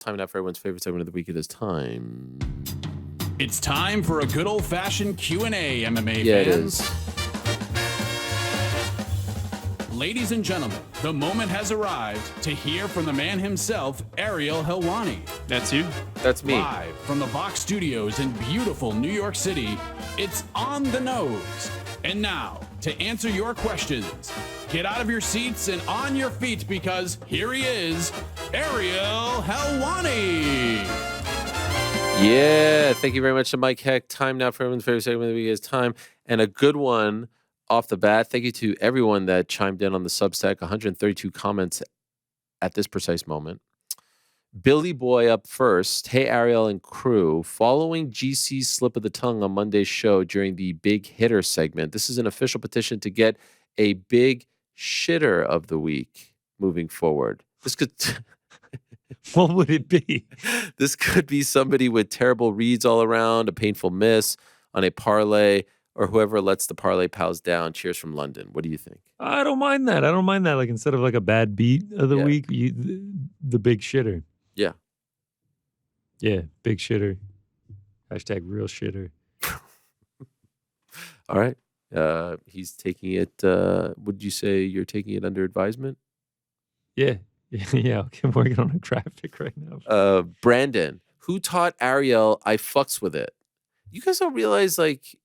Time now for everyone's favorite segment of the week. It is time. It's time for a good old-fashioned Q&A, MMA Yeah, fans. it is. Ladies and gentlemen, the moment has arrived to hear from the man himself, Ariel Helwani. That's you? That's me. Live from the Box Studios in beautiful New York City, it's On the Nose. And now, to answer your questions, get out of your seats and on your feet because here he is, Ariel Helwani. Yeah, thank you very much to Mike Heck. Time now for everyone's favorite segment of the week. Is time, and a good one off the bat. Thank you to everyone that chimed in on the Substack. 132 comments at this precise moment. Billy Boy up first. Hey, Ariel and crew. Following GC's slip of the tongue on Monday's show during the Big Hitter segment, this is an official petition to get a big shitter of the week moving forward. This could... What would it be? This could be somebody with terrible reads all around, a painful miss on a parlay, or whoever lets the parlay pals down. Cheers from London. What do you think? I don't mind that. Like instead of like a bad beat of the week, the big shitter. Yeah. Yeah, big shitter. Hashtag real shitter. All right. He's taking it. Would you say you're taking it under advisement? Yeah. Yeah, I'm working on a graphic right now. Brandon, who taught Ariel I fucks with it? You guys don't realize like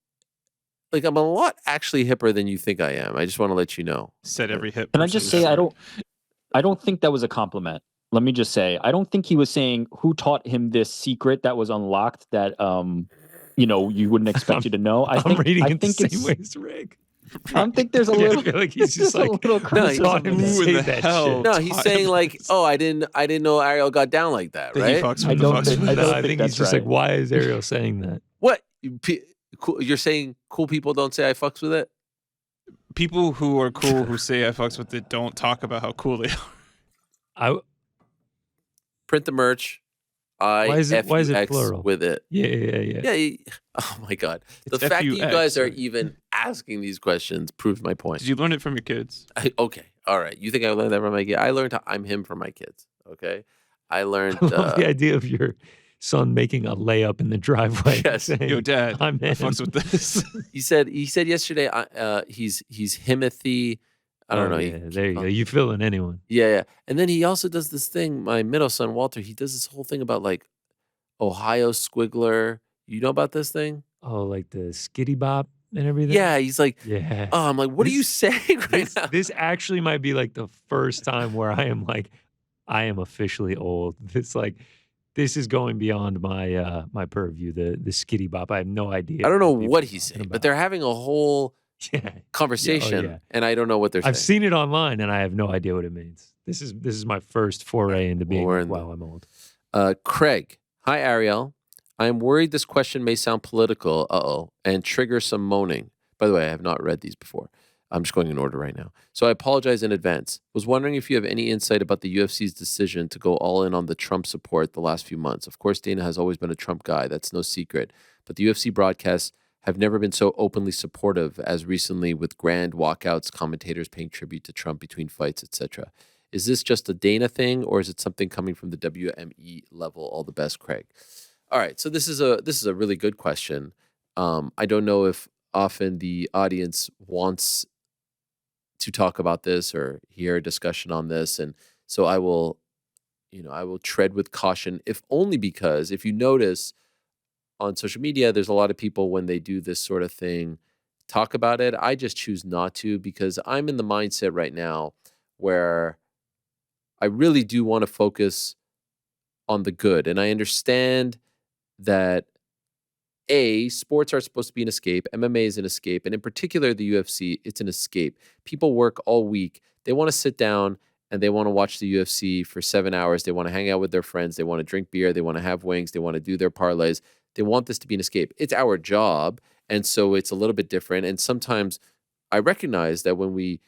I'm a lot actually hipper than you think I am. I just want to let you know. Said every hip. Can I just say I don't think that was a compliment. Let me just say I don't think he was saying who taught him this secret that was unlocked that you wouldn't expect you to know. I think the same way as Rick. I think there's a little. I feel like he's just like no, who in the hell? No, he's saying like, oh, I didn't know Ariel got down like that, right? I think he's just like, why is Ariel saying that? What? You're saying cool people don't say I fucks with it? People who are cool who say I fucks with it don't talk about how cool they are. Print the merch. Why is it plural? With it? Yeah. Oh my God. It's the fact that you guys are F-U-X. even asking these questions proves my point. Did you learn it from your kids? Okay. All right. You think I learned that from my kids? I learned I'm him from my kids. Okay. I learned I love the idea of your son making a layup in the driveway. Yes. Saying, Yo, Dad, I'm I him. fucks with this. he said yesterday he's Himothy. I don't know. Yeah, there you go. You fill in anyone. Yeah. And then he also does this thing, my middle son, Walter, he does this whole thing about like Ohio Squiggler. You know about this thing? Oh, like the skitty bop and everything? Yeah, he's like, yeah. oh, I'm like, what are you saying right now? This actually might be like the first time where I am like, I am officially old. This is going beyond my my purview, the skitty bop. I have no idea. I don't know what he's saying, but they're having a whole conversation, and I don't know what they're saying. I've seen it online, and I have no idea what it means. This is my first foray into being wow, I'm old. Craig, hi, Ariel. I am worried this question may sound political, and trigger some moaning. By the way, I have not read these before. I'm just going in order right now. So I apologize in advance. Was wondering if you have any insight about the UFC's decision to go all in on the Trump support the last few months. Of course, Dana has always been a Trump guy. That's no secret. But the UFC broadcasts have never been so openly supportive as recently with grand walkouts, commentators paying tribute to Trump between fights, etc. Is this just a Dana thing, or is it something coming from the WME level? All the best, Craig. All right, so this is a really good question. I don't know if often the audience wants to talk about this or hear a discussion on this, and so I will tread with caution, if only because if you notice on social media, there's a lot of people when they do this sort of thing talk about it. I just choose not to because I'm in the mindset right now where I really do want to focus on the good, and I understand that sports are supposed to be an escape. MMA is an escape. And in particular, the UFC, it's an escape. People work all week. They want to sit down and they want to watch the UFC for 7 hours. They want to hang out with their friends. They want to drink beer. They want to have wings. They want to do their parlays. They want this to be an escape. It's our job. And so it's a little bit different. And sometimes I recognize that when we,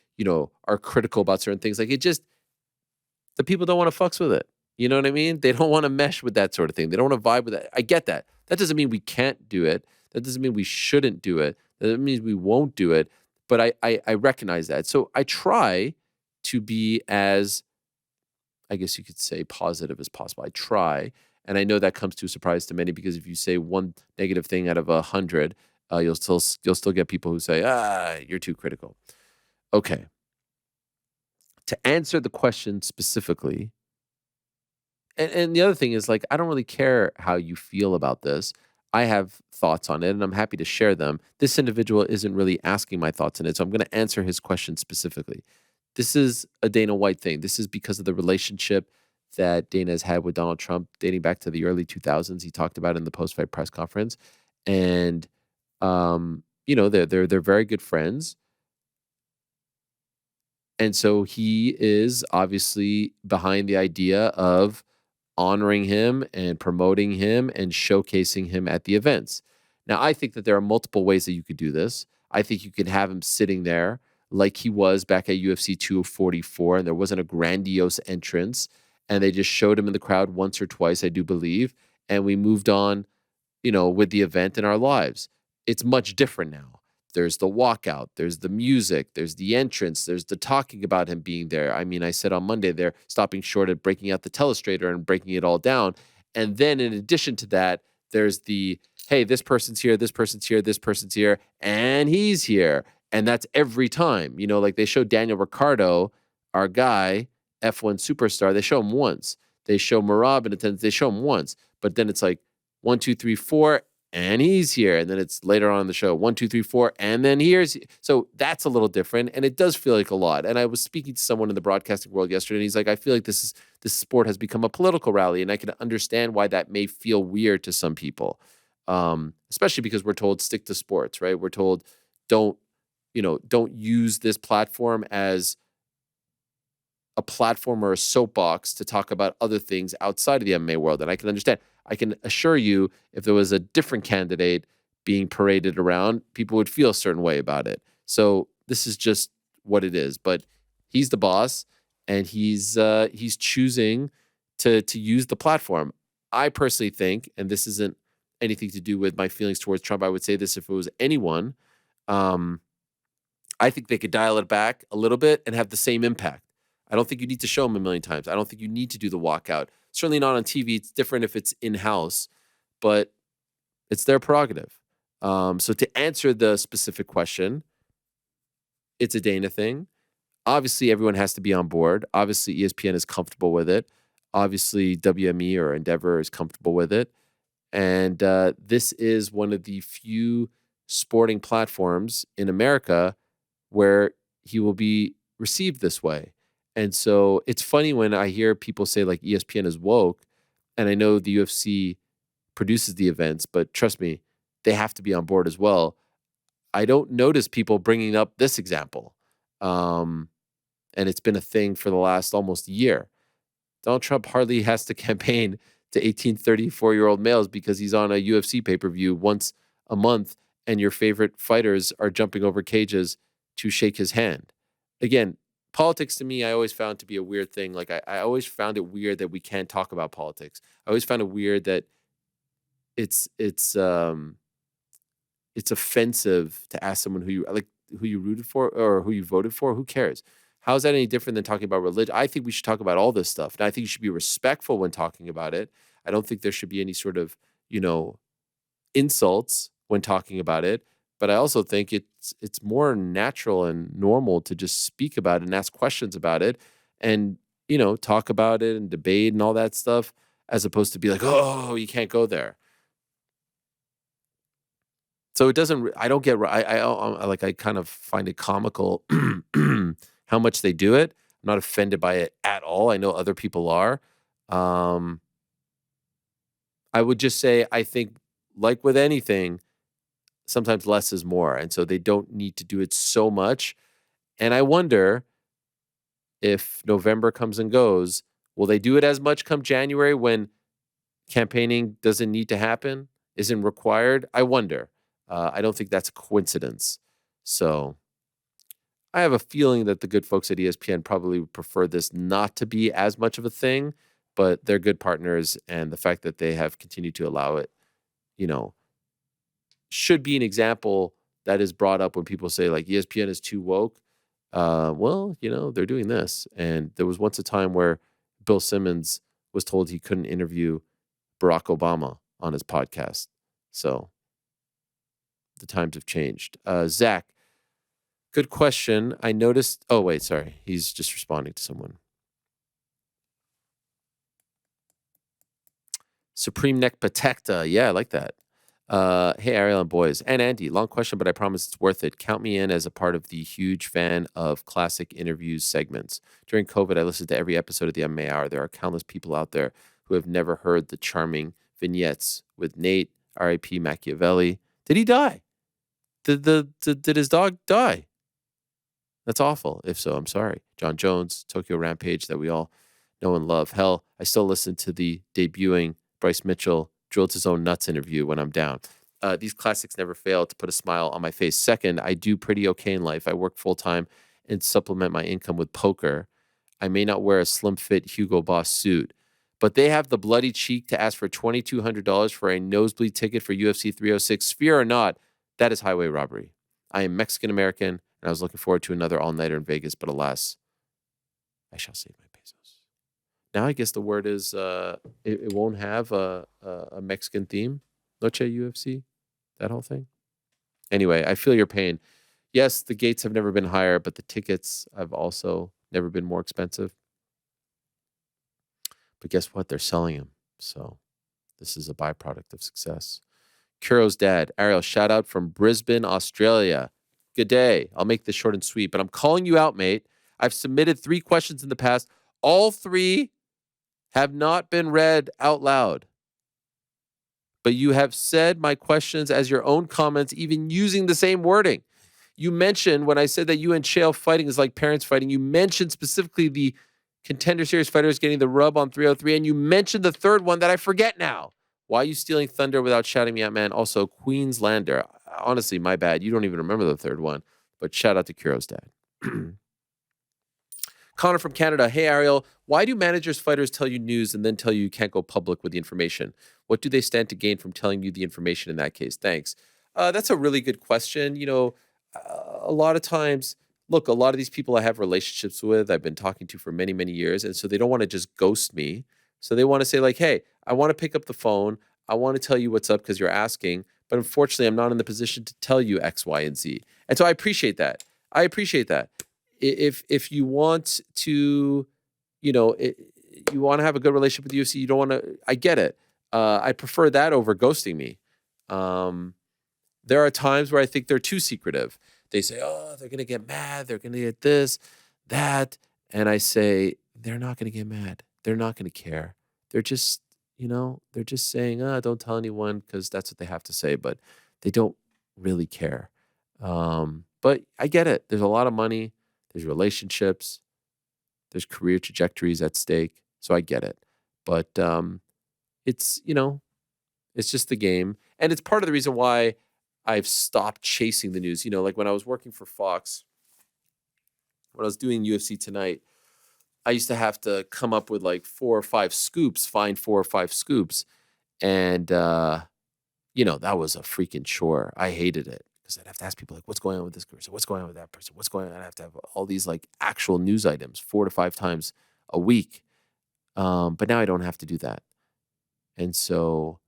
are critical about certain things, like the people don't want to fucks with it. You know what I mean? They don't want to mesh with that sort of thing. They don't want to vibe with that. I get that. That doesn't mean we can't do it. That doesn't mean we shouldn't do it. That means we won't do it. But I recognize that. So I try to be as I guess you could say, positive as possible. I try. And I know that comes to a surprise to many, because if you say one negative thing out of 100, you'll still get people who say, you're too critical. Okay. To answer the question specifically, and the other thing is, like, I don't really care how you feel about this. I have thoughts on it, and I'm happy to share them. This individual isn't really asking my thoughts on it, so I'm going to answer his question specifically. This is a Dana White thing. This is because of the relationship that Dana has had with Donald Trump dating back to the early 2000s. He talked about it in the post-fight press conference, and they're very good friends. And so he is obviously behind the idea of honoring him and promoting him and showcasing him at the events. Now, I think that there are multiple ways that you could do this. I think you could have him sitting there like he was back at UFC 244, and there wasn't a grandiose entrance, and they just showed him in the crowd once or twice, I do believe, and we moved on, with the event in our lives. It's much different now. There's the walkout, there's the music, there's the entrance, there's the talking about him being there. I mean, I said on Monday, they're stopping short at breaking out the telestrator and breaking it all down. And then in addition to that, there's the, hey, this person's here, this person's here, this person's here, and he's here. And that's every time. Like they showed Daniel Ricciardo, our guy, F1 superstar, they show him once. They show Marab in attendance, they show him once. But then it's like 1, 2, 3, 4, and he's here. And then it's later on in the show, 1, 2, 3, 4, and then here's. So that's a little different, and it does feel like a lot. And I was speaking to someone in the broadcasting world yesterday, and he's like, I feel like this sport has become a political rally, and I can understand why that may feel weird to some people, especially because we're told stick to sports, right? We're told don't use this platform as a platform or a soapbox to talk about other things outside of the MMA world. And I can understand. I can assure you, if there was a different candidate being paraded around, people would feel a certain way about it. So this is just what it is. But he's the boss, and he's choosing to use the platform. I personally think, and this isn't anything to do with my feelings towards Trump, I would say this if it was anyone, I think they could dial it back a little bit and have the same impact. I don't think you need to show them a million times. I don't think you need to do the walkout. Certainly not on TV. It's different if it's in-house, but it's their prerogative. So to answer the specific question, it's a Dana thing. Obviously, everyone has to be on board. Obviously, ESPN is comfortable with it. Obviously, WME or Endeavor is comfortable with it. And this is one of the few sporting platforms in America where he will be received this way. And so it's funny when I hear people say like ESPN is woke, and I know the UFC produces the events, but trust me, they have to be on board as well. I don't notice people bringing up this example. And it's been a thing for the last almost year. Donald Trump hardly has to campaign to 18, 34-year-old males because he's on a UFC pay-per-view once a month, and your favorite fighters are jumping over cages to shake his hand. Again, politics to me, I always found to be a weird thing. Like I always found it weird that we can't talk about politics. I always found it weird that it's offensive to ask someone who you rooted for or who you voted for. Who cares? How is that any different than talking about religion? I think we should talk about all this stuff. And I think you should be respectful when talking about it. I don't think there should be any sort of, insults when talking about it. But I also think it's more natural and normal to just speak about it and ask questions about it and, talk about it and debate and all that stuff, as opposed to be like, oh, you can't go there. So it doesn't, I don't get, I kind of find it comical how much they do it. I'm not offended by it at all. I know other people are. I would just say, I think, like with anything, sometimes less is more. And so they don't need to do it so much. And I wonder if November comes and goes, will they do it as much come January when campaigning doesn't need to happen, isn't required? I wonder. I don't think that's a coincidence. So I have a feeling that the good folks at ESPN probably would prefer this not to be as much of a thing, but they're good partners. And the fact that they have continued to allow it, should be an example that is brought up when people say like ESPN is too woke. Well, they're doing this. And there was once a time where Bill Simmons was told he couldn't interview Barack Obama on his podcast. So the times have changed. Zach, good question. I noticed. Oh, wait, sorry. He's just responding to someone. Supreme Neck Protector. Yeah, I like that. Hey, Ariel and boys. And Andy, long question, but I promise it's worth it. Count me in as a part of the huge fan of classic interviews segments. During COVID, I listened to every episode of the MMA Hour. There are countless people out there who have never heard the charming vignettes with Nate, R.I.P. Machiavelli. Did he die? Did his dog die? That's awful. If so, I'm sorry. John Jones, Tokyo Rampage that we all know and love. Hell, I still listen to the debuting Bryce Mitchell drilled his own nuts interview when I'm down. These classics never fail to put a smile on my face. Second, I do pretty okay in life. I work full-time and supplement my income with poker. I may not wear a slim-fit Hugo Boss suit, but they have the bloody cheek to ask for $2,200 for a nosebleed ticket for UFC 306. Fear or not, that is highway robbery. I am Mexican-American, and I was looking forward to another all-nighter in Vegas, but alas, I shall save my pesos. Now I guess the word is it won't have a Mexican theme. Noche UFC, that whole thing. Anyway, I feel your pain. Yes, the gates have never been higher, but the tickets have also never been more expensive. But guess what? They're selling them. So this is a byproduct of success. Kuro's dad, Ariel, shout out from Brisbane, Australia. Good day. I'll make this short and sweet, but I'm calling you out, mate. I've submitted 3 questions in the past. All 3 have not been read out loud. But you have said my questions as your own comments, even using the same wording. You mentioned when I said that you and Chael fighting is like parents fighting, you mentioned specifically the Contender Series fighters getting the rub on 303, and you mentioned the third one that I forget now. Why are you stealing thunder without shouting me out, man? Also, Queenslander. Honestly, my bad. You don't even remember the third one, but shout out to Kuro's dad. Connor from Canada. Hey, Ariel, why do managers, fighters tell you news and then tell you can't go public with the information? What do they stand to gain from telling you the information in that case? Thanks. That's a really good question. You know, a lot of times, look, a lot of these people I have relationships with, I've been talking to for many, many years. And so they don't want to just ghost me. So they want to say like, hey, I want to pick up the phone. I want to tell you what's up because you're asking. But unfortunately, I'm not in the position to tell you X, Y, and Z. And so I appreciate that. If you want to, you know, you want to have a good relationship with the UFC, you don't want to, I get it. I prefer that over ghosting me. There are times where I think they're too secretive. They say, oh, they're going to get mad. They're going to get this, that. And I say, they're not going to get mad. They're not going to care. They're just, you know, they're just saying, don't tell anyone because that's what they have to say. But they don't really care. But I get it. There's a lot of money. There's relationships. There's career trajectories at stake. So I get it. But it's, you know, it's just the game. And it's part of the reason why I've stopped chasing the news. You know, like when I was working for Fox, when I was doing UFC Tonight, I used to have to come up with like 4 or 5 scoops, find 4 or 5 scoops. And, you know, that was a freaking chore. I hated it because I'd have to ask people like, what's going on with this person? What's going on with that person? What's going on? I'd have to have all these like actual news items 4 to 5 times a week. But now I don't have to do that. And so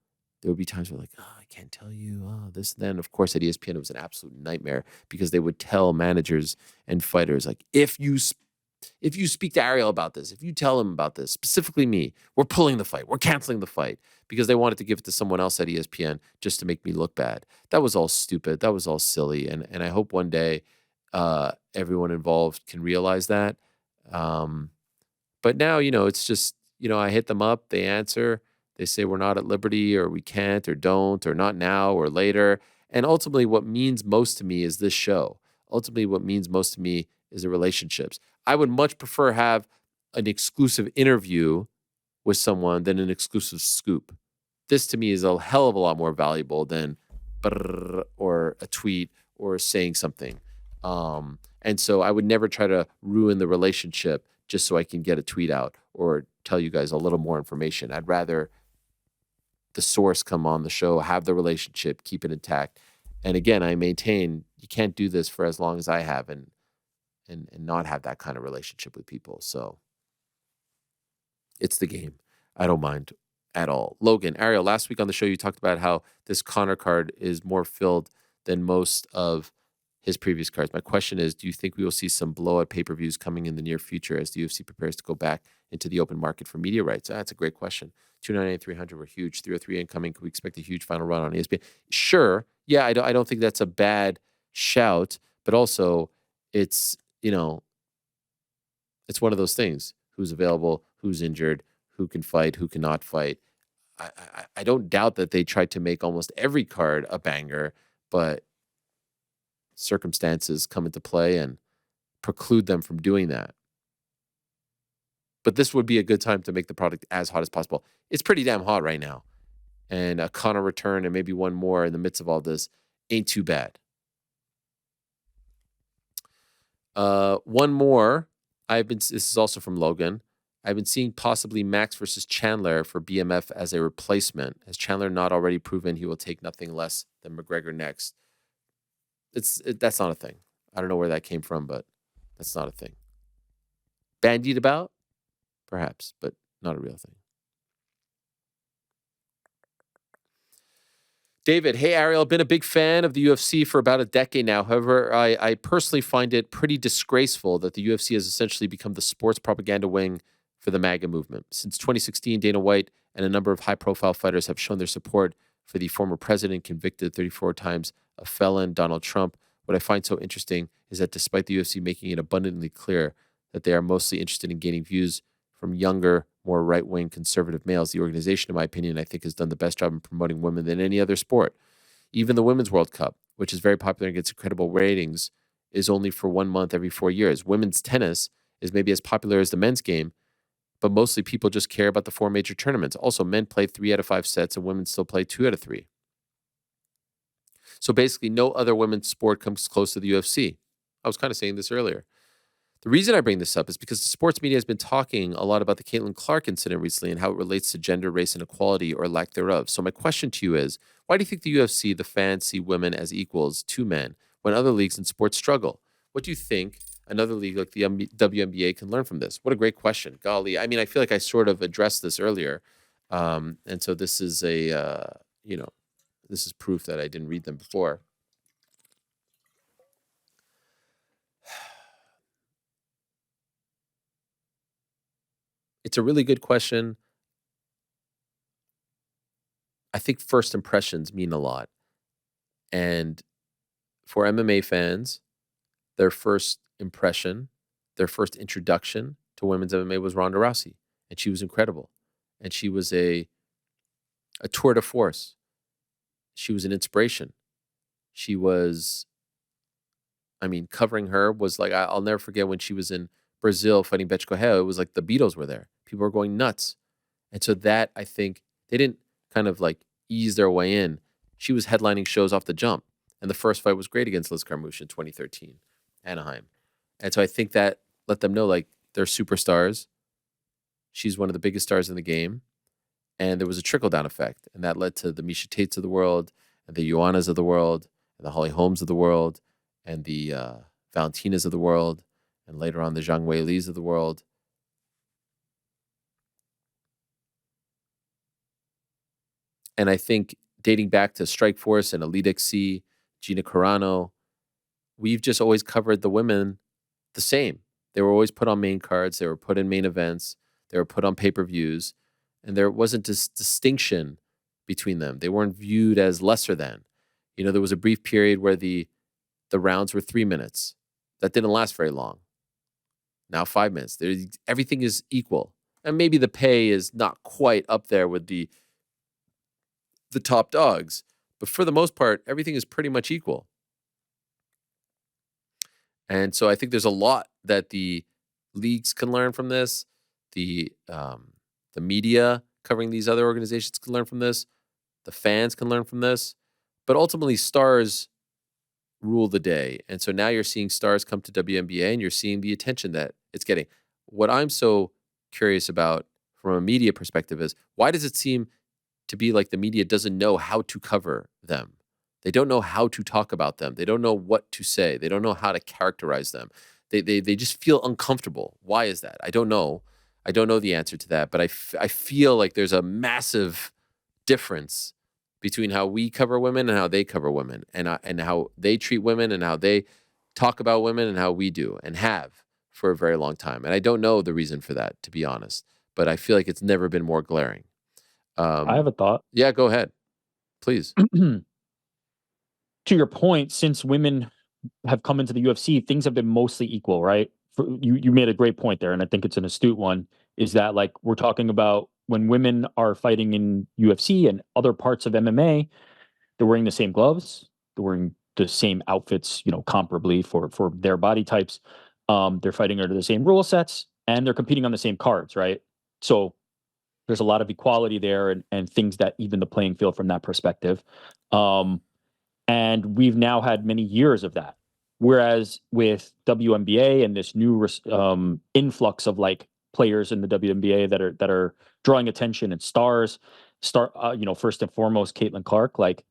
there would be times where like, I can't tell you this and then. Of course, at ESPN, it was an absolute nightmare because they would tell managers and fighters like, if you speak to Ariel about this, if you tell him about this, specifically me, we're pulling the fight, we're canceling the fight, because they wanted to give it to someone else at ESPN just to make me look bad. That was all stupid. That was all silly. And I hope one day everyone involved can realize that. But now, you know, it's just, you know, I hit them up, they answer, they say we're not at liberty or we can't or don't or not now or later. And ultimately what means most to me is this show. Ultimately what means most to me is the relationships. I would much prefer have an exclusive interview with someone than an exclusive scoop. This to me is a hell of a lot more valuable than or a tweet or saying something. And so I would never try to ruin the relationship just so I can get a tweet out or tell you guys a little more information. I'd rather the source come on the show, have the relationship, keep it intact. And again, I maintain you can't do this for as long as I have and not have that kind of relationship with people. So It's the game. I don't mind at all. Logan, Ariel, last week on the show, you talked about how this Conor card is more filled than most of his previous cards. My question is, do you think we will see some blowout pay-per-views coming in the near future as the UFC prepares to go back into the open market for media rights? That's a great question. 298, 300 were huge. 303 incoming. Could we expect a huge final run on ESPN? Sure. Yeah, I don't think that's a bad shout, but also it's, it's one of those things. Who's available, who's injured, who can fight, who cannot fight. I don't doubt that they tried to make almost every card a banger, but circumstances come into play and preclude them from doing that. But this would be a good time to make the product as hot as possible. It's pretty damn hot right now. And a Conor return and maybe one more in the midst of all this ain't too bad. One more. This is also from Logan. I've been seeing possibly Max versus Chandler for BMF as a replacement. Has Chandler not already proven he will take nothing less than McGregor next? That's not a thing. I don't know where that came from, but that's not a thing. Bandied about? Perhaps, but not a real thing. David, hey Ariel, been a big fan of the UFC for about a decade now. However, I personally find it pretty disgraceful that the UFC has essentially become the sports propaganda wing for the MAGA movement. Since 2016, Dana White and a number of high-profile fighters have shown their support for the former president, convicted 34 times a felon, Donald Trump. What I find so interesting is that despite the UFC making it abundantly clear that they are mostly interested in gaining views from younger, more right-wing conservative males, the organization, in my opinion, I think has done the best job in promoting women than any other sport. Even the Women's World Cup, which is very popular and gets incredible ratings, is only for 1 month every 4 years. Women's tennis is maybe as popular as the men's game, but mostly people just care about the 4 major tournaments. Also, men play 3 out of 5 sets and women still play 2 out of 3. So basically, no other women's sport comes close to the UFC. I was kind of saying this earlier. The reason I bring this up is because the sports media has been talking a lot about the Caitlin Clark incident recently and how it relates to gender, race, and equality or lack thereof. So my question to you is, why do you think the UFC, the fans, see women as equals to men when other leagues in sports struggle? What do you think another league like the WNBA can learn from this? What a great question. Golly, I mean, I feel like I sort of addressed this earlier. And so this is this is proof that I didn't read them before. It's a really good question. I think first impressions mean a lot. And for MMA fans, their first impression, their first introduction to women's MMA was Ronda Rousey. And she was incredible. And she was a tour de force. She was an inspiration. She was, covering her was like, I'll never forget when she was in Brazil fighting Bethe Correia. It was like the Beatles were there. People were going nuts. And so that, I think, they didn't kind of like ease their way in. She was headlining shows off the jump. And the first fight was great against Liz Carmouche in 2013, Anaheim. And so I think that let them know, like, they're superstars. She's one of the biggest stars in the game. And there was a trickle-down effect. And that led to the Misha Tates of the world, and the Joannas of the world, and the Holly Holmes of the world, and the Valentinas of the world, and later on the Zhang Weili's of the world. And I think dating back to Strikeforce and Elite XC, Gina Carano, we've just always covered the women the same. They were always put on main cards. They were put in main events. They were put on pay-per-views. And there wasn't this distinction between them. They weren't viewed as lesser than. There was a brief period where the rounds were 3 minutes. That didn't last very long. Now 5 minutes. Everything is equal. And maybe the pay is not quite up there with the top dogs. But for the most part, everything is pretty much equal. And so I think there's a lot that the leagues can learn from this. The media covering these other organizations can learn from this. The fans can learn from this. But ultimately, stars rule the day. And so now you're seeing stars come to WNBA and you're seeing the attention that it's getting. What I'm so curious about from a media perspective is, why does it seem to be like the media doesn't know how to cover them? They don't know how to talk about them. They don't know what to say. They don't know how to characterize them. They just feel uncomfortable. Why is that? I don't know. I don't know the answer to that, but I feel like there's a massive difference between how we cover women and how they cover women, and how they treat women and how they talk about women and how we do and have for a very long time. And I don't know the reason for that, to be honest, but I feel like it's never been more glaring. I have a thought. Yeah, go ahead, please. To your point, since women have come into the UFC, things have been mostly equal, right? You made a great point there, and I think it's an astute one, is that like we're talking about when women are fighting in UFC and other parts of MMA, they're wearing the same gloves, they're wearing the same outfits, comparably for their body types. They're fighting under the same rule sets, and they're competing on the same cards, right? So there's a lot of equality there, and things that even the playing field from that perspective. And we've now had many years of that. Whereas with WNBA and this new influx of like players in the WNBA that are drawing attention and stars, first and foremost, Caitlin Clark, like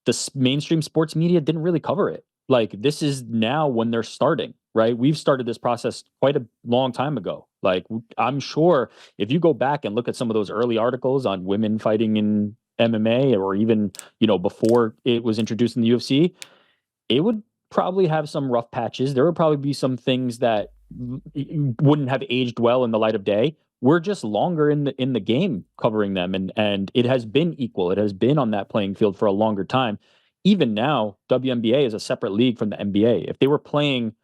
the mainstream sports media didn't really cover it. Like this is now when they're starting, right? We've started this process quite a long time ago. Like I'm sure if you go back and look at some of those early articles on women fighting in MMA, or even, before it was introduced in the UFC, it would probably have some rough patches. There would probably be some things that wouldn't have aged well in the light of day. We're just longer in the game covering them, and it has been equal. It has been on that playing field for a longer time. Even now, WNBA is a separate league from the NBA. If they were playing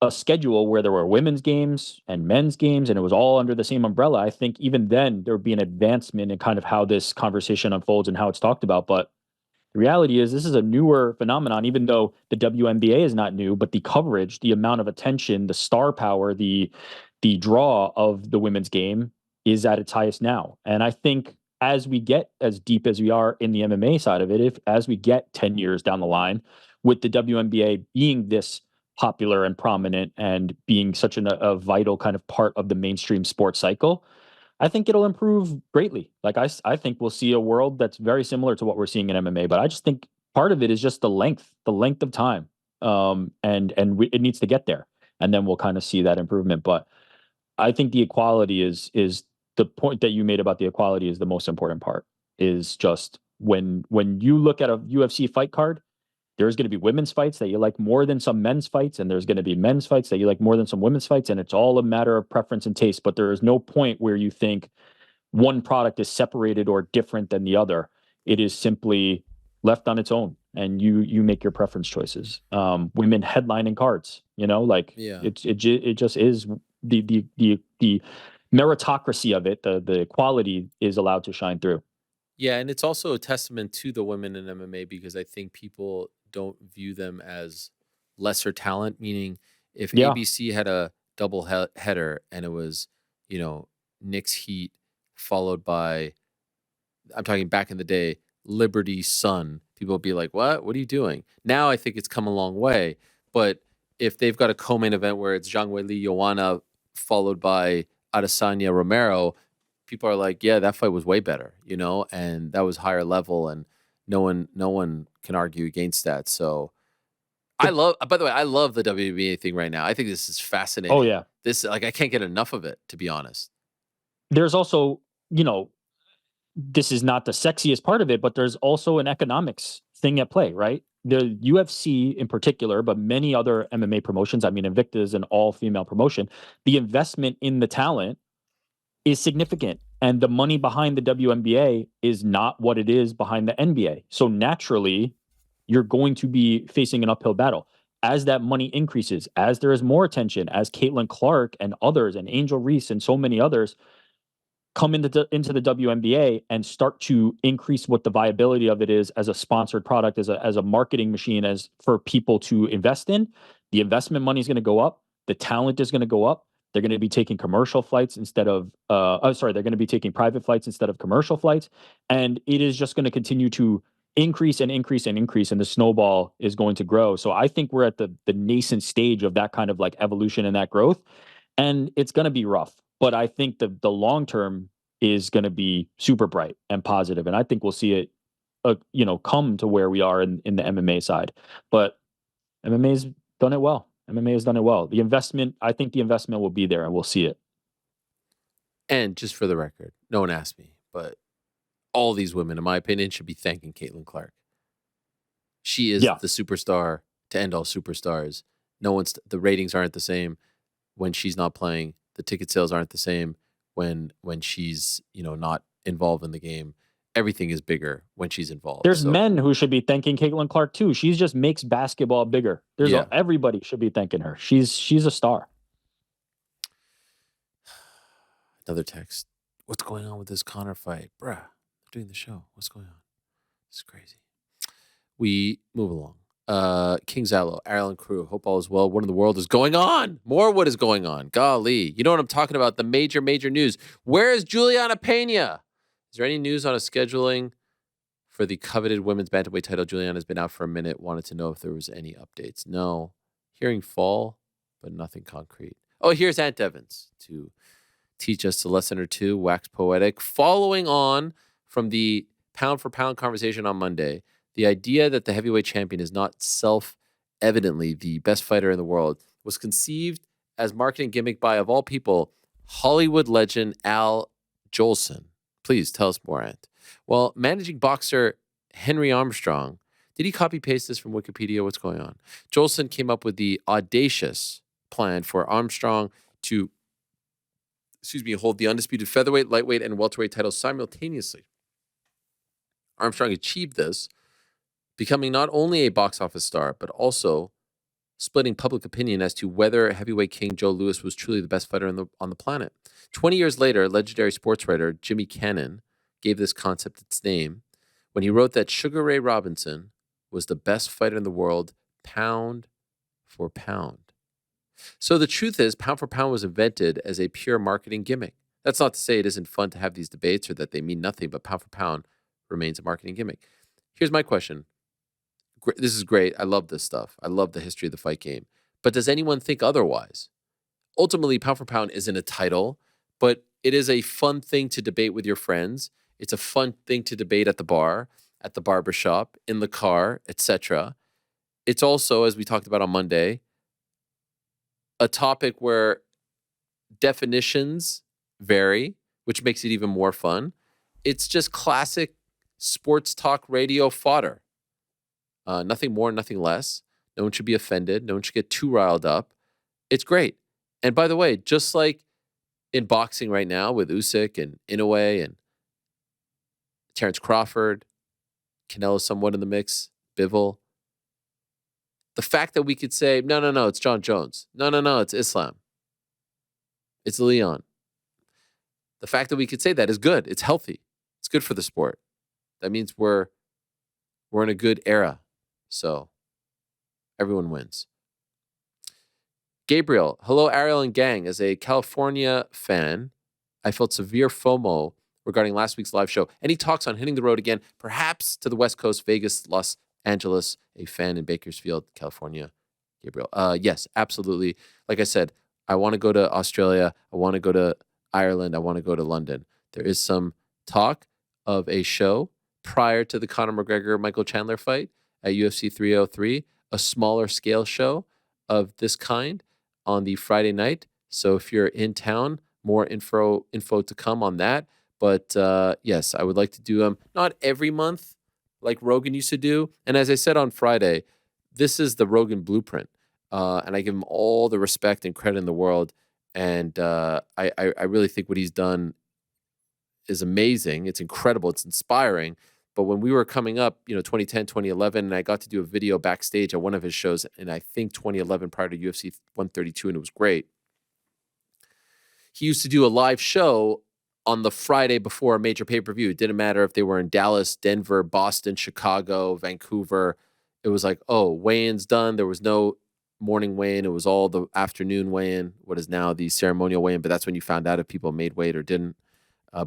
a schedule where there were women's games and men's games and it was all under the same umbrella, I think even then there would be an advancement in kind of how this conversation unfolds and how it's talked about. But the reality is this is a newer phenomenon, even though the WNBA is not new, but the coverage, the amount of attention, the star power, the draw of the women's game is at its highest now. And I think as we get as deep as we are in the MMA side of it, as we get 10 years down the line with the WNBA being this popular and prominent and being such a vital kind of part of the mainstream sports cycle, I think it'll improve greatly. Like I think we'll see a world that's very similar to what we're seeing in MMA, but I just think part of it is just the length of time. It needs to get there, and then we'll kind of see that improvement. But I think the equality is the point that you made about the equality is the most important part. Is just when you look at a UFC fight card, there's going to be women's fights that you like more than some men's fights, and there's going to be men's fights that you like more than some women's fights, and it's all a matter of preference and taste. But there is no point where you think one product is separated or different than the other. It is simply left on its own, and you make your preference choices. Women headlining cards, it just is the meritocracy of it. The equality is allowed to shine through. Yeah, and it's also a testament to the women in MMA, because I think people don't view them as lesser talent. Meaning, if ABC had a double header and it was, Knicks Heat followed by, I'm talking back in the day, Liberty Sun, people would be like, "What? What are you doing?" Now I think it's come a long way. But if they've got a co-main event where it's Zhang Weili Joanna followed by Adesanya Romero, people are like, yeah, that fight was way better, and that was higher level, and no one can argue against that. So by the way, I love the WNBA thing right now. I think this is fascinating. Oh yeah. I can't get enough of it, to be honest. There's also, this is not the sexiest part of it, but there's also an economics thing at play, right? The UFC in particular, but many other MMA promotions, I mean, Invicta is an all-female promotion. The investment in the talent is significant, and the money behind the WNBA is not what it is behind the NBA. So naturally, you're going to be facing an uphill battle. As that money increases, as there is more attention, as Caitlin Clark and others, and Angel Reese and so many others come into the WNBA and start to increase what the viability of it is as a sponsored product, as a marketing machine, as for people to invest in, the investment money is going to go up. The talent is going to go up. They're going to be taking commercial flights instead of, they're going to be taking private flights instead of commercial flights. And it is just going to continue to increase and increase and increase, and the snowball is going to grow. So I think we're at the nascent stage of that kind of like evolution and that growth. And it's going to be rough. But I think the long term is going to be super bright and positive. And I think we'll see it, come to where we are in the MMA side. But MMA's done it well. MMA has done it well. The investment, I think the investment will be there, and we'll see it. And just for the record, no one asked me, but all these women, in my opinion, should be thanking Caitlin Clark. She is the superstar to end all superstars. The ratings aren't the same when she's not playing. The ticket sales aren't the same when she's, not involved in the game. Everything is bigger when she's involved. There's men who should be thanking Caitlin Clark too. She just makes basketball bigger. Everybody should be thanking her. She's a star. Another text. What's going on with this Connor fight? Bruh, they're doing the show. What's going on? It's crazy. We move along. King Zalo, Ariel and crew, hope all is well. What in the world is going on? More what is going on? Golly. You know what I'm talking about? The major news. Where is Juliana Peña? Is there any news on a scheduling for the coveted women's bantamweight title? Juliana's been out for a minute. Wanted to know if there was any updates. No. Hearing fall, but nothing concrete. Oh, here's Ant Evans to teach us a lesson or two. Wax poetic. Following on from the pound for pound conversation on Monday, the idea that the heavyweight champion is not self-evidently the best fighter in the world was conceived as marketing gimmick by, of all people, Hollywood legend Al Jolson. Please tell us more, Ant. Well, managing boxer Henry Armstrong, did he copy-paste this from Wikipedia? What's going on? Jolson came up with the audacious plan for Armstrong to, hold the undisputed featherweight, lightweight, and welterweight titles simultaneously. Armstrong achieved this, becoming not only a box office star, but also splitting public opinion as to whether heavyweight king Joe Louis was truly the best fighter on the planet. 20 years later, legendary sports writer Jimmy Cannon gave this concept its name when he wrote that Sugar Ray Robinson was the best fighter in the world, pound for pound. So the truth is, pound for pound was invented as a pure marketing gimmick. That's not to say it isn't fun to have these debates or that they mean nothing, but pound for pound remains a marketing gimmick. Here's my question. This is great. I love this stuff. I love the history of the fight game. But does anyone think otherwise? Ultimately, pound for pound isn't a title, but it is a fun thing to debate with your friends. It's a fun thing to debate at the bar, at the barbershop, in the car, etc. It's also, as we talked about on Monday, a topic where definitions vary, which makes it even more fun. It's just classic sports talk radio fodder. Nothing more, nothing less. No one should be offended. No one should get too riled up. It's great. And by the way, just like in boxing right now with Usyk and Inoue and Terrence Crawford, Canelo somewhat in the mix, Bivol, the fact that we could say, no, it's John Jones. No, it's Islam. It's Leon. The fact that we could say that is good. It's healthy. It's good for the sport. That means we're in a good era. So everyone wins. Gabriel, hello, Ariel and gang. As a California fan, I felt severe FOMO regarding last week's live show. Any talks on hitting the road again, perhaps to the West Coast, Vegas, Los Angeles, a fan in Bakersfield, California? Gabriel, yes, absolutely. Like I said, I want to go to Australia. I want to go to Ireland. I want to go to London. There is some talk of a show prior to the Conor McGregor-Michael Chandler fight at UFC 303, a smaller scale show of this kind on the Friday night. So if you're in town, more info to come on that. But yes, I would like to do them not every month like Rogan used to do. And as I said on Friday, this is the Rogan blueprint. And I give him all the respect and credit in the world. And I really think what he's done is amazing. It's incredible. It's inspiring. But when we were coming up, 2010, 2011, and I got to do a video backstage at one of his shows, and I think 2011 prior to UFC 132, and it was great. He used to do a live show on the Friday before a major pay-per-view. It didn't matter if they were in Dallas, Denver, Boston, Chicago, Vancouver. It was like, oh, weigh-in's done. There was no morning weigh-in. It was all the afternoon weigh-in, what is now the ceremonial weigh-in. But that's when you found out if people made weight or didn't,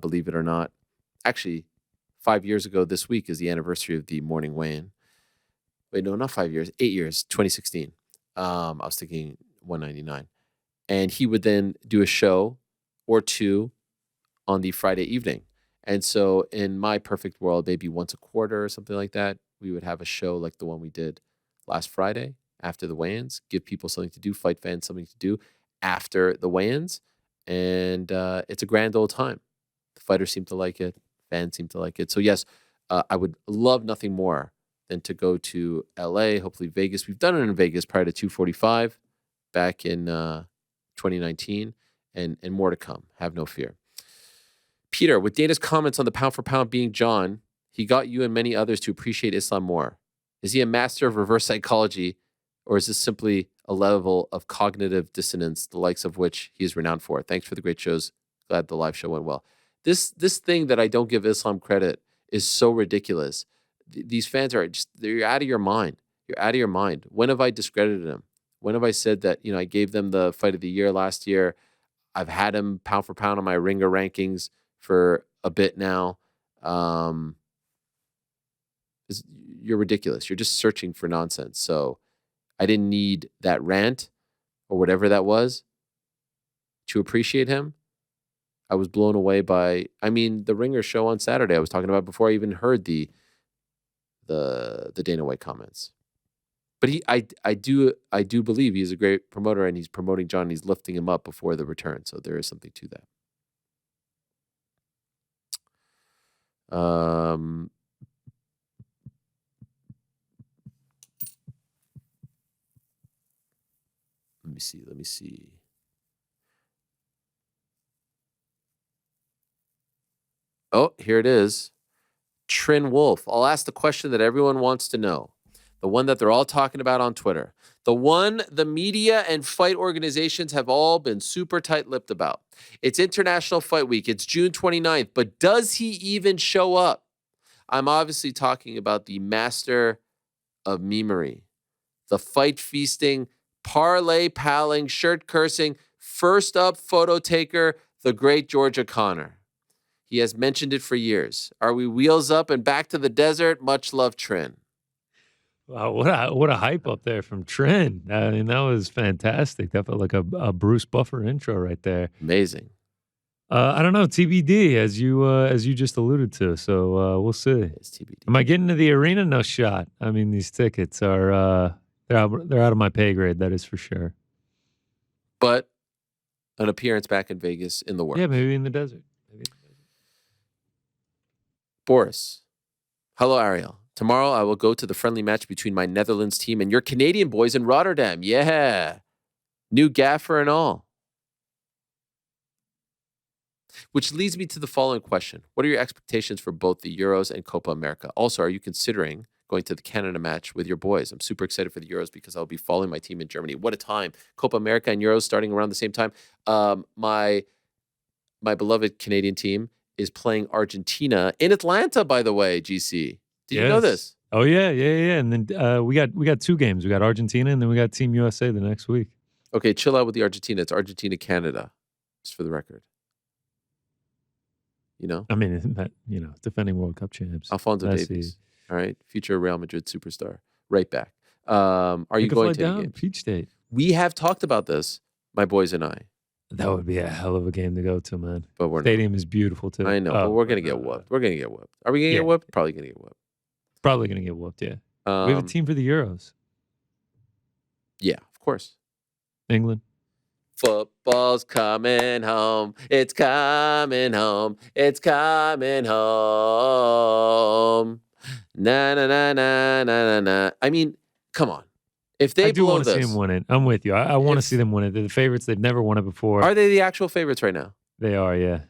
believe it or not. Actually, 5 years ago this week is the anniversary of the morning weigh-in. Wait, no, not 5 years, 8 years, 2016. I was thinking 199. And he would then do a show or two on the Friday evening. And so in my perfect world, maybe once a quarter or something like that, we would have a show like the one we did last Friday after the weigh-ins, give people something to do, fight fans something to do after the weigh-ins. and it's a grand old time. The fighters seem to like it. Fans seem to like it. So yes, I would love nothing more than to go to LA, hopefully Vegas. We've done it in Vegas prior to 245 back in 2019, and more to come. Have no fear. Peter, with Dana's comments on the pound for pound being John, he got you and many others to appreciate Islam more. Is he a master of reverse psychology, or is this simply a level of cognitive dissonance, the likes of which he is renowned for? Thanks for the great shows. Glad the live show went well. This thing that I don't give Islam credit is so ridiculous. These fans are they're out of your mind. You're out of your mind. When have I discredited him? When have I said that, I gave them the fight of the year last year? I've had him pound for pound on my Ringer rankings for a bit now. You're ridiculous. You're just searching for nonsense. So I didn't need that rant or whatever that was to appreciate him. I was blown away by, the Ringer show on Saturday I was talking about before I even heard the Dana White comments. But I do believe he's a great promoter, and he's promoting John, and he's lifting him up before the return. So there is something to that. Let me see. Oh, here it is. Trin Wolf. I'll ask the question that everyone wants to know. The one that they're all talking about on Twitter. The one the media and fight organizations have all been super tight-lipped about. It's International Fight Week. It's June 29th. But does he even show up? I'm obviously talking about the master of memery. The fight feasting, parlay palling, shirt cursing, first up photo taker, the great George O'Connor. He has mentioned it for years. Are we wheels up and back to the desert? Much love, Trin. Wow, what a hype up there from Trin. I mean, that was fantastic. That felt like a Bruce Buffer intro right there. Amazing. I don't know, TBD, as you just alluded to. So we'll see. It's TBD. Am I getting to the arena? No shot. I mean, these tickets are they're out of my pay grade. That is for sure. But an appearance back in Vegas in the works. Yeah, maybe in the desert. Boris. Hello, Ariel. Tomorrow I will go to the friendly match between my Netherlands team and your Canadian boys in Rotterdam. Yeah. New gaffer and all. Which leads me to the following question. What are your expectations for both the Euros and Copa América? Also, are you considering going to the Canada match with your boys? I'm super excited for the Euros because I'll be following my team in Germany. What a time. Copa América and Euros starting around the same time. My beloved Canadian team is playing Argentina in Atlanta, by the way, GC. Did you know this? Oh, yeah. And then we got two games. We got Argentina, and then we got Team USA the next week. Okay, chill out with the Argentina. It's Argentina-Canada, just for the record. I mean, isn't that, defending World Cup champs. Alphonso Davies, all right? Future Real Madrid superstar. Right back. Are you going to the game? Peach State. We have talked about this, my boys and I. That would be a hell of a game to go to, man. But we're Stadium is beautiful, too. I know, but we're going to get whooped. We're going to get whooped. Are we going to get whooped? Probably going to get whooped. Probably going to get whooped, yeah. We have a team for the Euros. Yeah, of course. England. Football's coming home. It's coming home. It's coming home. Na na na na na na. I mean, come on. If they I do want blow to see them win it. I'm with you. I want to see them win it. They're the favorites. They've never won it before. Are they the actual favorites right now? They are, yeah.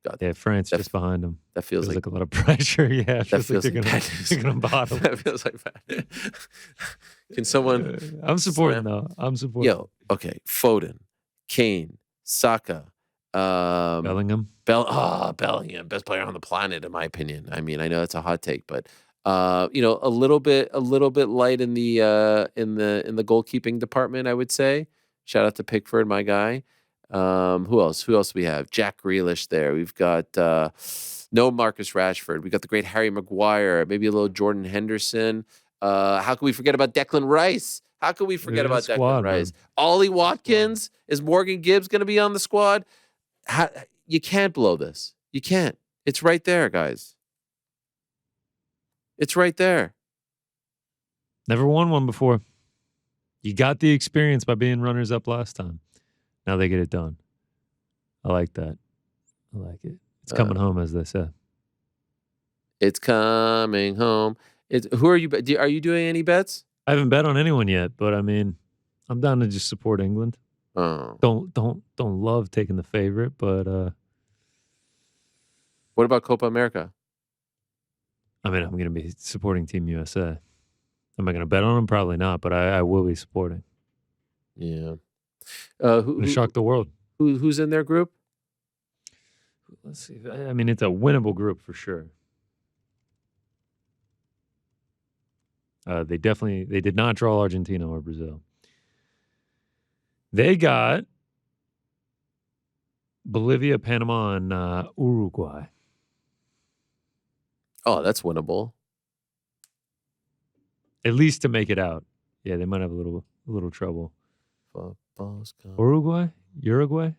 God, yeah, France just behind them. That feels like a lot of pressure. Yeah, that feels like they're gonna bottle. That feels like bad. Can someone? I'm supporting though. I'm supporting. Yo, okay. Foden, Kane, Saka, Bellingham. Bellingham, best player on the planet, in my opinion. I mean, I know that's a hot take, but a little bit light in the goalkeeping department, I would say. Shout out to Pickford, my guy. Who else? Who else do we have? Jack Grealish there. We've got no Marcus Rashford. We got the great Harry Maguire. Maybe a little Jordan Henderson. How can we forget about Declan Rice? How can we forget about Declan Rice? Man. Ollie Watkins. Is Morgan Gibbs going to be on the squad? You can't blow this. You can't. It's right there, guys. It's right there. Never won one before. You got the experience by being runners up last time. Now they get it done. I like that. I like it. It's coming home, as they say. It's coming home. Who are you? Are you doing any bets? I haven't bet on anyone yet, but I mean, I'm down to just support England. Oh. Don't love taking the favorite, but What about Copa America? I mean, I'm going to be supporting Team USA. Am I going to bet on them? Probably not, but I will be supporting. Yeah. Going to shock the world. Who's in their group? Let's see. I mean, it's a winnable group for sure. They did not draw Argentina or Brazil. They got Bolivia, Panama, and Uruguay. Oh, that's winnable. At least to make it out. Yeah, they might have a little trouble. Football's coming. Uruguay?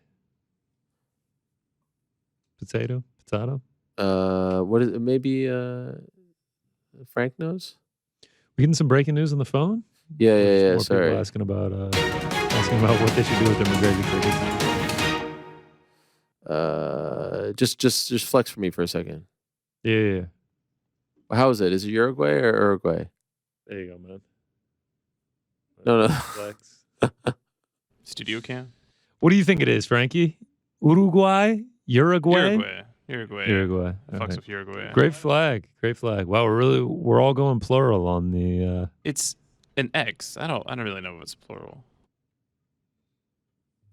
Potato? What is it? Maybe Frank knows? We getting some breaking news on the phone? Yeah. More Sorry. people asking about what they should do with their McGregor tickets. Just flex for me for a second. Yeah. How is it? Is it Uruguay or Uruguay? There you go, man. No. Flex. Studio cam? What do you think it is, Frankie? Uruguay? Uruguay. Fucks All right. with Uruguay. Great flag. Wow, we're all going plural on the. It's an X. I don't really know if it's plural.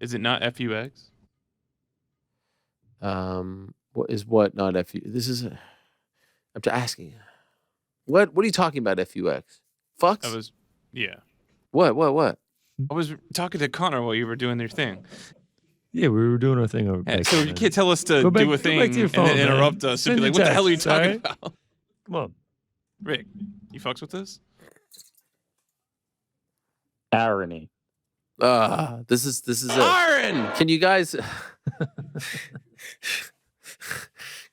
Is it not FUX? What not FU? This is. I'm just asking. What are you talking about? FUX? Fucks? Yeah. What? I was talking to Connor while you were doing your thing. Yeah, we were doing our thing over. Yeah, so you can't tell us to do a thing go back to your phone, and then interrupt man. us and be like, "What the hell are you talking about?" Come on, Rick, you fucks with this? Irony. This is it. Aaron! Can you guys?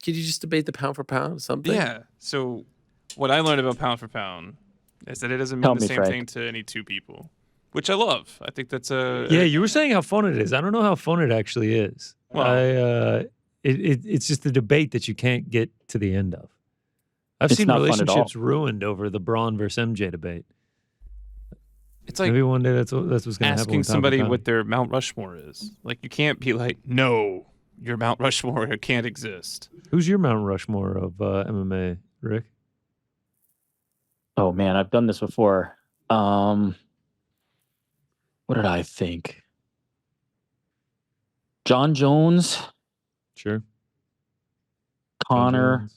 Can you just debate the pound for pound? Something? Yeah. So what I learned about pound for pound is that it doesn't Tell mean the me, same Frank. thing to any two people, which I love. I think that's a Yeah, you were saying how fun it is. I don't know how fun it actually is. Well- It's just a debate that you can't get to the end of. I've It's seen not fun at all. relationships ruined over the Braun versus MJ debate. It's like Maybe one day that's what's going to happen. asking with Tom somebody Brady. what their Mount Rushmore is. Like you can't be like, "No, your Mount Rushmore can't exist." Who's your Mount Rushmore of MMA, Rick? Oh man, I've done this before. What did I think? John Jones, Sure. Connor. Jones.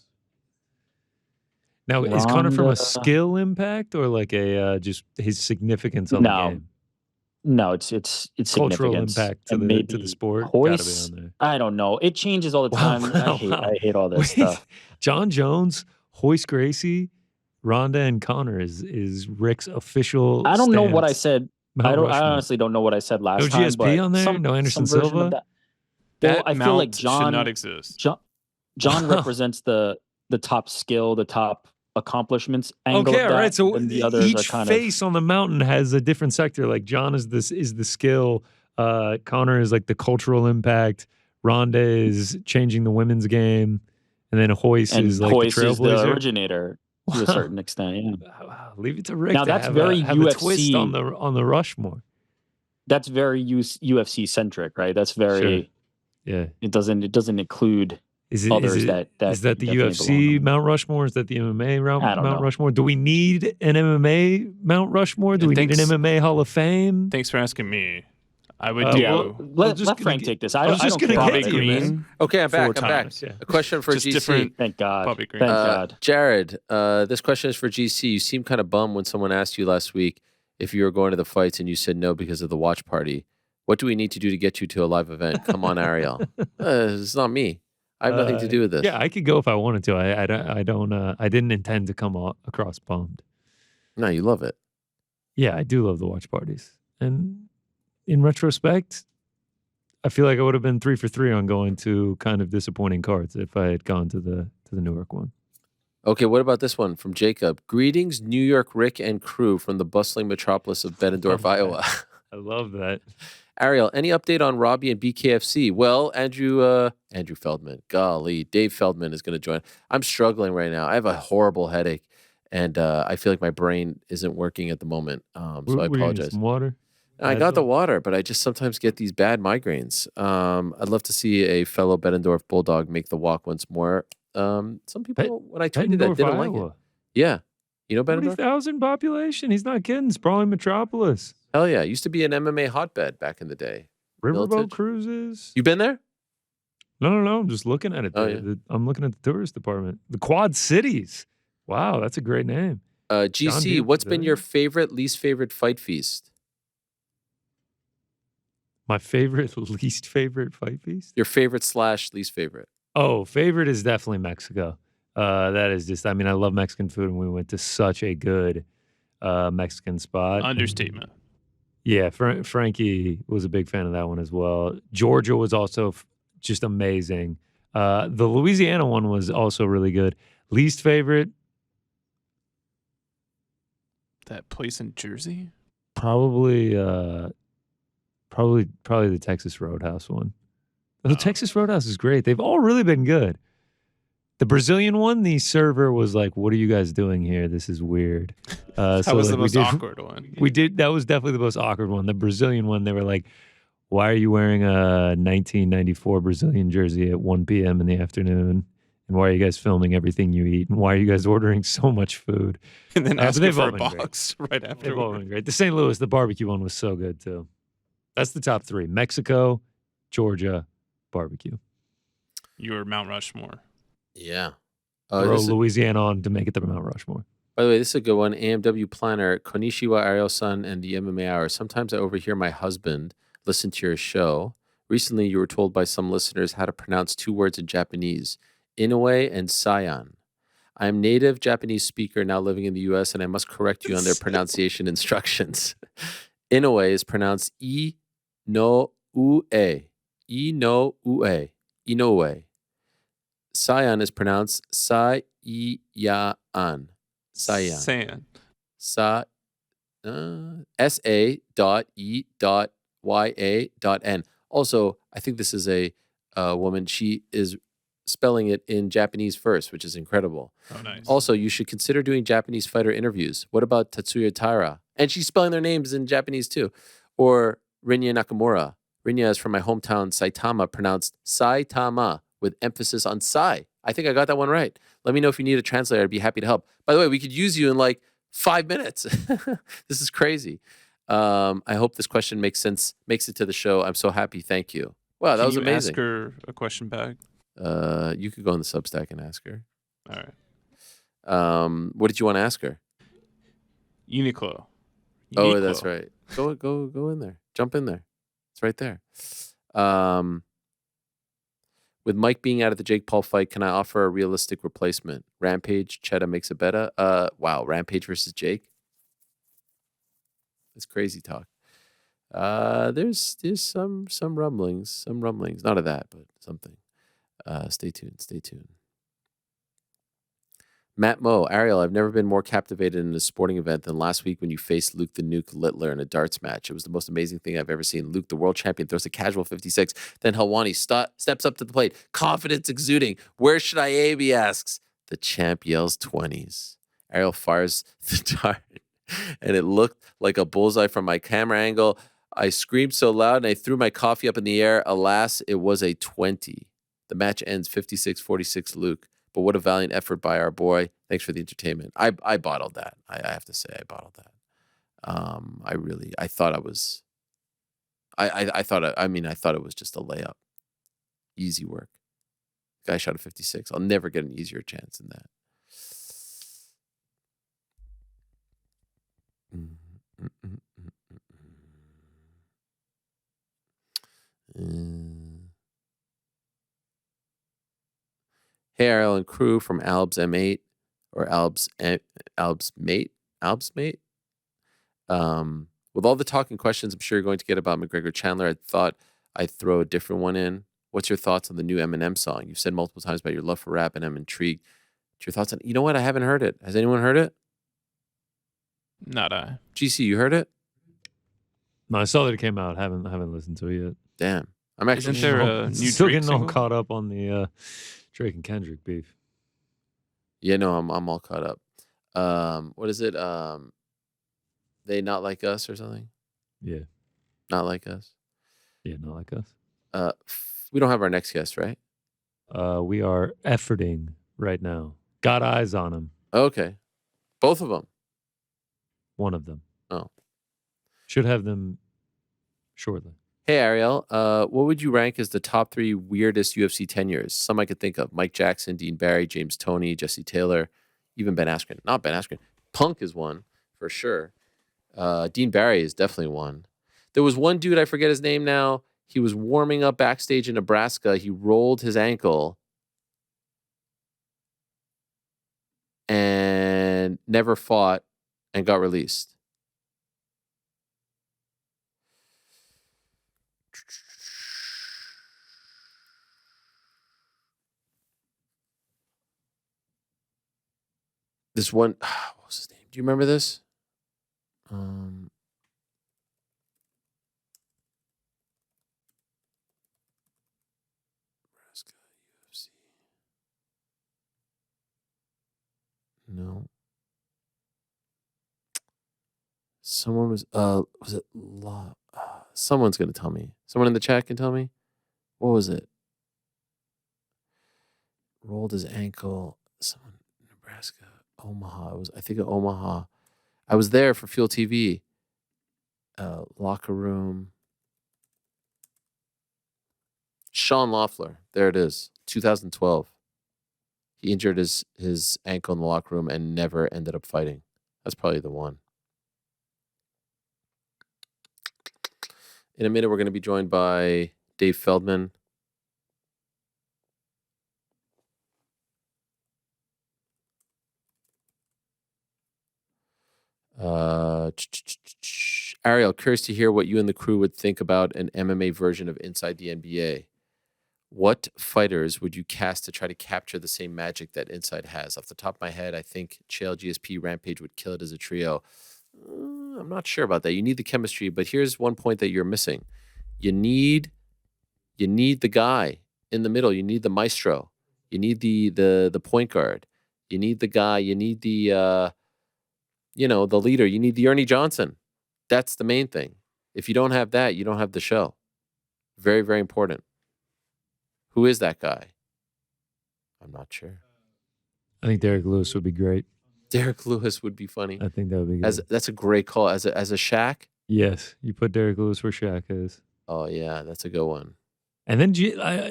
Now, is Connor from a Ronda. skill impact or like a just his significance on the No. game? No, it's Cultural significance. impact to And the maybe sport. Gotta be Hoist. on there. I don't know. It changes all the Wow, time. wow. I hate all this Wait, stuff. John Jones, Hoist Gracie, Ronda, and Connor is Rick's official. I don't know what I stance. said. Mount I Rushmore. honestly don't know what I said last No time. GSP but on there? some- No Anderson some version of Silva? that. That Well, I Mount feel like John should not exist. John Wow. represents the top skill, the top accomplishments angle Okay, of all that. right. So and the others each are kind face on the mountain has a different sector. Like John is the skill. Connor is like the cultural impact. Ronda is changing the women's game, and then Hoist and is like Hoist the is the trailblazer. originator to Wow. a certain extent. Yeah, Wow, leave it to Rick. Now to that's have very have a twist UFC on the Rushmore. that's very UFC centric, right? That's very. Yeah. It doesn't include Is it others is it, that is that the definitely UFC belong. Mount Rushmore? Is that the MMA I don't Mount know. Rushmore? Do we need an MMA Mount Rushmore? Do And we need an thanks- MMA Hall of Fame? Thanks for asking me. I would Uh, do Yeah, well, let just gonna Frank get- take this. I I was don't just gonna care. get Bobby to you, man. Green. Okay, I'm back. 4 I'm back. times. Yeah. A question for Just GC. different Thank God. Bobby Green. Thank God. Jared, this question is for GC. You seemed kind of bummed when someone asked you last week if you were going to the fights and you said no because of the watch party. What do we need to do to get you to a live event? Come on, Ariel. It's not me. I have nothing to do with this. Yeah, I could go if I wanted to. I don't. I didn't intend to come across bummed. No, you love it. Yeah, I do love the watch parties, and in retrospect, I feel like I would have been 3 for 3 on going to kind of disappointing cards if I had gone to the Newark one. Okay, what about this one from Jacob? Greetings, New York Rick and crew from the bustling metropolis of Bettendorf, Oh, Iowa. I love that. Ariel, any update on Robbie and BKFC? Well, Andrew Feldman, golly, Dave Feldman is going to join. I'm struggling right now. I have a horrible headache, and I feel like my brain isn't working at the moment. So I What do you need, apologize. some water? I got the water, but I just sometimes get these bad migraines. I'd love to see a fellow Bettendorf Bulldog make the walk once more. Some people, when I tweeted that, Bettendorf, didn't like it. Iowa. Yeah. You know Bettendorf? 40,000 population. He's not kidding. Sprawling metropolis. Hell yeah. Used to be an MMA hotbed back in the day. Riverboat Military. cruises. You been there? No. I'm just looking at it. Oh, there. yeah. I'm looking at the tourist department. The Quad Cities. Wow, that's a great name. GC, Deere what's been your Pavilion? least favorite fight feast? My favorite, least favorite fight feast? Your favorite / least favorite? Oh, favorite is definitely Mexico. That is just, I mean, I love Mexican food, and we went to such a good Mexican spot. Understatement. Yeah, Frankie was a big fan of that one as well. Georgia was also just amazing. The Louisiana one was also really good. Least favorite, That place in Jersey? probably the Texas Roadhouse one. The Texas Roadhouse is great. They've all really been good. The Brazilian one, the server was like, "What are you guys doing here? This is weird." That was the most awkward one. That was definitely the most awkward one. The Brazilian one, they were like, "Why are you wearing a 1994 Brazilian jersey at 1 p.m. in the afternoon? And why are you guys filming everything you eat? And why are you guys ordering so much food?" And then but asking they've for all a been great. box right They've all afterward. been great. The St. Louis, the barbecue one was so good too. That's the top three: Mexico, Georgia, barbecue. Your Mount Rushmore. Yeah. Throw Louisiana on to make it the Mount Rushmore. By the way, this is a good one. AMW Planner, Konnichiwa, Ariel-san, and the MMA Hour. Sometimes I overhear my husband listen to your show. Recently, you were told by some listeners how to pronounce 2 words in Japanese, Inoue and Saiyan. I am native Japanese speaker now living in the U.S., and I must correct you on their pronunciation instructions. Inoue is pronounced I-no-ue. Inoue. Inoue. Saiyan is pronounced Saiyan. Saiyan. Saiyan. S-A.E.Y.A.N. Also, I think this is a woman. She is spelling it in Japanese first, which is incredible. Oh, nice. Also, you should consider doing Japanese fighter interviews. What about Tatsuya Taira? And she's spelling their names in Japanese too. Or Rinya Nakamura. Rinya is from my hometown, Saitama, pronounced Saitama with emphasis on Sai. I think I got that one right. Let me know if you need a translator. I'd be happy to help. By the way, we could use you in like 5 minutes. This is crazy. I hope this question makes sense, makes it to the show. I'm so happy. Thank you. Wow, that was Can you amazing. ask her a question back? You could go on the Substack and ask her. All right. What did you want to ask her? Uniqlo. Oh, that's right. Go in there. Jump in there. It's right there. With Mike being out of the Jake Paul fight, can I offer a realistic replacement? Rampage, Cheddar makes it better. Wow, Rampage versus Jake. That's crazy talk. There's some rumblings, not of that, but something. Stay tuned. Matt Moe, Ariel, I've never been more captivated in a sporting event than last week when you faced Luke the Nuke Littler in a darts match. It was the most amazing thing I've ever seen. Luke, the world champion, throws a casual 56. Then Helwani steps up to the plate, confidence exuding. Where should I aim, he asks. The champ yells 20s. Ariel fires the dart, and it looked like a bullseye from my camera angle. I screamed so loud, and I threw my coffee up in the air. Alas, it was a 20. The match ends 56-46 Luke. But what a valiant effort by our boy. Thanks for the entertainment. I bottled that. I have to say I bottled that. I thought it was just a layup. Easy work. Guy shot a 56. I'll never get an easier chance than that. Hey, Ariel and crew from Albs M8 or Albs Mate. With all the talking questions I'm sure you're going to get about McGregor Chandler, I thought I'd throw a different one in. What's your thoughts on the new Eminem song? You've said multiple times about your love for rap, and I'm intrigued. What's your thoughts on? You know what? I haven't heard it. Has anyone heard it? Not I. GC, you heard it? No, I saw that it came out. Haven't listened to it yet. Damn. I'm actually Isn't there a new Still Drake getting all single? caught up on the Drake and Kendrick beef. Yeah, no, I'm all caught up. What is it? They Not Like Us or something? Yeah. Not Like Us. Yeah, not like us. We don't have our next guest, right? We are efforting right now. Got eyes on him. Okay. Both of them. One of them. Oh. Should have them shortly. Hey, Ariel, what would you rank as the top 3 weirdest UFC tenures? Some I could think of. Mike Jackson, Dean Barry, James Toney, Jesse Taylor, even Ben Askren. Not Ben Askren. Punk is one, for sure. Dean Barry is definitely one. There was one dude, I forget his name now. He was warming up backstage in Nebraska. He rolled his ankle and never fought and got released. This one, what was his name? Do you remember this? Nebraska UFC. No. Someone was it Law? Someone's gonna tell me. Someone in the chat can tell me. What was it? Rolled his ankle. Someone, Nebraska, Omaha. It was, I think, of Omaha. I was there for Fuel TV. Locker room. Sean Loeffler. There it is. 2012. He injured his ankle in the locker room and never ended up fighting. That's probably the one. In a minute, we're going to be joined by Dave Feldman. Ariel, curious to hear what you and the crew would think about an MMA version of Inside the NBA. What fighters would you cast to try to capture the same magic that Inside has? Off the top of my head, I think Chael, GSP, Rampage would kill it as a trio. I'm not sure about that. You need the chemistry, but here's one point that you're missing. You need the guy in the middle. You need the maestro. You need the point guard. You need the guy. You need the the leader. You need the Ernie Johnson. That's the main thing. If you don't have that, you don't have the show. Very, very important. Who is that guy? I'm not sure. I think Derek Lewis would be great. Derek Lewis would be funny. I think that would be good. That's a great call. As a Shaq? Yes, you put Derek Lewis where Shaq is. Oh yeah, that's a good one. And then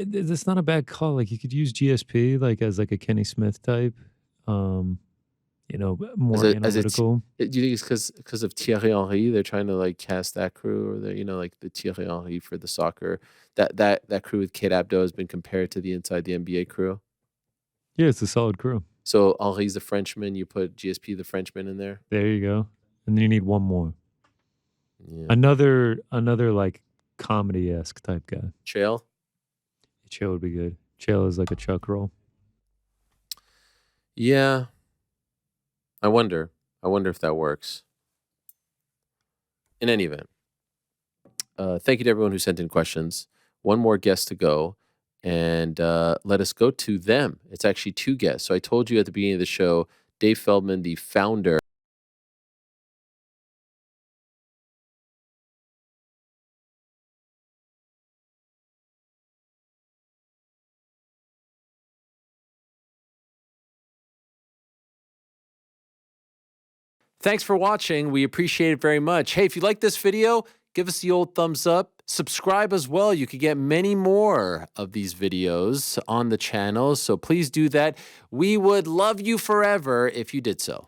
that's not a bad call. Like you could use GSP like as like a Kenny Smith type. More analytical. Do you think it's because of Thierry Henry? They're trying to like cast that crew, or like the Thierry Henry for the soccer. That crew with Kate Abdo has been compared to the Inside the NBA crew. Yeah, it's a solid crew. So Henry's the Frenchman. You put GSP the Frenchman in there. There you go. And then you need one more. Yeah. Another like comedy-esque type guy. Chael would be good. Chael is like a Chuck roll. Yeah. I wonder if that works. In any event, thank you to everyone who sent in questions. One more guest to go, and let us go to them. It's actually 2 guests. So I told you at the beginning of the show, Dave Feldman, the founder. Thanks for watching. We appreciate it very much. Hey, if you like this video, give us the old thumbs up. Subscribe as well. You could get many more of these videos on the channel, so please do that. We would love you forever if you did so.